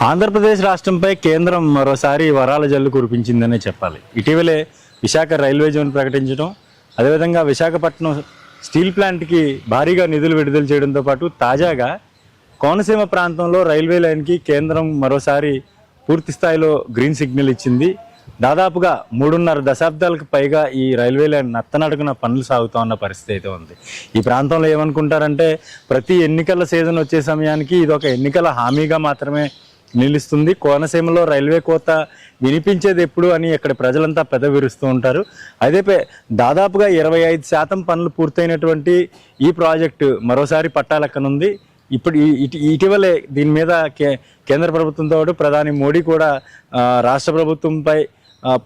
ఆంధ్రప్రదేశ్ రాష్ట్రంపై కేంద్రం మరోసారి వరాల జల్లు కురిపించిందనే చెప్పాలి. ఇటీవలే విశాఖ రైల్వే జోన్ ప్రకటించడం, అదేవిధంగా విశాఖపట్నం స్టీల్ ప్లాంట్కి భారీగా నిధులు విడుదల చేయడంతో పాటు తాజాగా కోనసీమ ప్రాంతంలో రైల్వే లైన్కి కేంద్రం మరోసారి పూర్తి స్థాయిలో గ్రీన్ సిగ్నల్ ఇచ్చింది. దాదాపుగా 3.5 దశాబ్దాలకు పైగా ఈ రైల్వే లైన్ నత్తనడుగున పనులు సాగుతూ ఉన్న పరిస్థితి అయితే ఉంది. ఈ ప్రాంతంలో ఏమనుకుంటారంటే ప్రతి ఎన్నికల సీజన్ వచ్చే సమయానికి ఇది ఒక ఎన్నికల హామీగా మాత్రమే నిలుస్తుంది. కోనసీమలో రైల్వే కోత వినిపించేది ఎప్పుడు అని ఇక్కడ ప్రజలంతా పెదవిరుస్తూ ఉంటారు. అయితే దాదాపుగా 25% పనులు పూర్తయినటువంటి ఈ ప్రాజెక్టు మరోసారి పట్టాలెక్కనుంది. ఇప్పుడు ఇటీవలే దీని మీద కేంద్ర ప్రభుత్వంతో ప్రధాని మోడీ కూడా రాష్ట్ర ప్రభుత్వంపై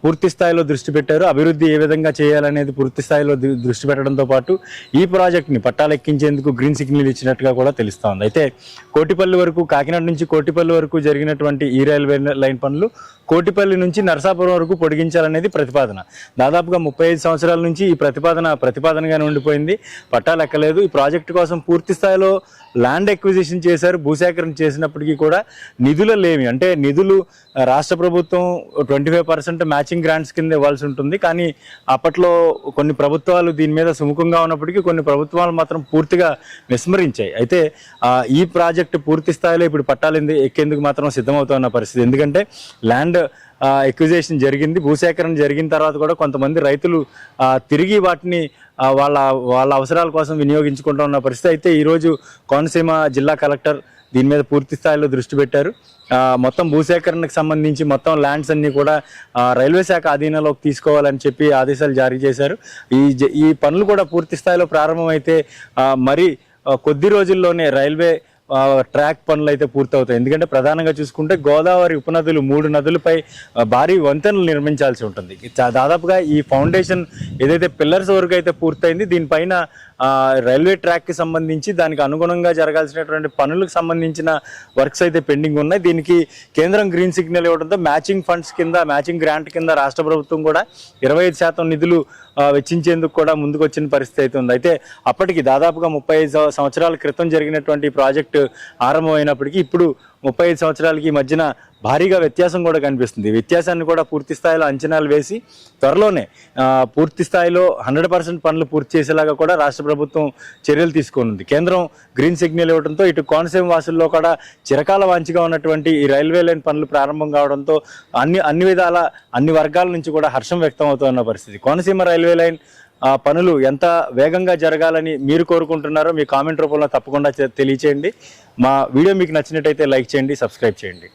పూర్తి స్థాయిలో దృష్టి పెట్టారు. అభివృద్ధి ఏ విధంగా చేయాలనేది పూర్తి స్థాయిలో దృష్టి పెట్టడంతో పాటు ఈ ప్రాజెక్ట్ని పట్టాలెక్కించేందుకు గ్రీన్ సిగ్నల్ ఇచ్చినట్టుగా కూడా తెలుస్తోంది. అయితే కోటిపల్లి వరకు, కాకినాడ నుంచి కోటిపల్లి వరకు జరిగినటువంటి ఈ రైల్వే లైన్ పనులు కోటిపల్లి నుంచి నరసాపురం వరకు పొడిగించాలనేది ప్రతిపాదన. దాదాపుగా 35 సంవత్సరాల నుంచి ఈ ప్రతిపాదనగానే ఉండిపోయింది. పట్టాలు ఎక్కలేదు. ఈ ప్రాజెక్టు కోసం పూర్తి స్థాయిలో ల్యాండ్ ఎక్విజిషన్ చేశారు. భూసేకరణ చేసినప్పటికీ కూడా నిధులు లేవి. అంటే నిధులు రాష్ట్ర ప్రభుత్వం 25% మ్యాచింగ్ గ్రాంట్స్ కింద ఇవ్వాల్సి ఉంటుంది. కానీ అప్పట్లో కొన్ని ప్రభుత్వాలు దీని మీద సుముఖంగా ఉన్నప్పటికీ కొన్ని ప్రభుత్వాలు మాత్రం పూర్తిగా విస్మరించాయి. అయితే ఈ ప్రాజెక్టు పూర్తి స్థాయిలో ఇప్పుడు పట్టాలు ఎక్కేందుకు మాత్రం సిద్ధమవుతున్న పరిస్థితి. ఎందుకంటే ల్యాండ్ ఎక్విజిషన్ జరిగింది. భూసేకరణ జరిగిన తర్వాత కూడా కొంతమంది రైతులు తిరిగి వాటిని వాళ్ళ అవసరాల కోసం వినియోగించుకుంటూ ఉన్న పరిస్థితి. అయితే ఈరోజు కోనసీమ జిల్లా కలెక్టర్ దీని మీద పూర్తి స్థాయిలో దృష్టి పెట్టారు. మొత్తం భూసేకరణకు సంబంధించి మొత్తం ల్యాండ్స్ అన్నీ కూడా రైల్వే శాఖ అధీనంలోకి తీసుకోవాలని చెప్పి ఆదేశాలు జారీ చేశారు. ఈ పనులు కూడా పూర్తి స్థాయిలో ప్రారంభమైతే మరి కొద్ది రోజుల్లోనే రైల్వే ట్రాక్ పనులు అయితే పూర్తవుతాయి. ఎందుకంటే ప్రధానంగా చూసుకుంటే గోదావరి ఉపనదులు 3 నదులపై భారీ వంతెనలు నిర్మించాల్సి ఉంటుంది. దాదాపుగా ఈ ఫౌండేషన్ ఏదైతే పిల్లర్స్ వరకు అయితే పూర్తయింది, దీనిపైన రైల్వే ట్రాక్కి సంబంధించి దానికి అనుగుణంగా జరగాల్సినటువంటి పనులకు సంబంధించిన వర్క్స్ అయితే పెండింగ్ ఉన్నాయి. దీనికి కేంద్రం గ్రీన్ సిగ్నల్ ఇవ్వడంతో మ్యాచింగ్ ఫండ్స్ కింద, మ్యాచింగ్ గ్రాంట్ కింద రాష్ట్ర ప్రభుత్వం కూడా 25% నిధులు వెచ్చించేందుకు కూడా ముందుకు వచ్చిన పరిస్థితి అయితే ఉంది. అయితే అప్పటికి దాదాపుగా 35 సంవత్సరాల క్రితం జరిగినటువంటి ప్రాజెక్టు ఆరంభమైనప్పటికీ ఇప్పుడు 35 సంవత్సరాలకి మధ్యన భారీగా వ్యత్యాసం కూడా కనిపిస్తుంది. వ్యత్యాసాన్ని కూడా పూర్తి స్థాయిలో అంచనాలు వేసి త్వరలోనే పూర్తి స్థాయిలో 100% పనులు పూర్తి చేసేలాగా కూడా రాష్ట్ర ప్రభుత్వం చర్యలు తీసుకున్నది. కేంద్రం గ్రీన్ సిగ్నల్ ఇవ్వడంతో ఇటు కోనసీమ వాసుల్లో కూడా చిరకాల వాంఛగా ఉన్నటువంటి ఈ రైల్వే లైన్ పనులు ప్రారంభం కావడంతో అన్ని విధాల అన్ని వర్గాల నుంచి కూడా హర్షం వ్యక్తం అవుతున్న పరిస్థితి. కోనసీమ రైల్వే లైన్ పనులు ఎంత వేగంగా జరగాలని మీరు కోరుకుంటున్నారో మీ కామెంట్ రూపంలో తప్పకుండా తెలియచేయండి. మా వీడియో మీకు నచ్చినట్టయితే లైక్ చేయండి, సబ్స్క్రైబ్ చేయండి.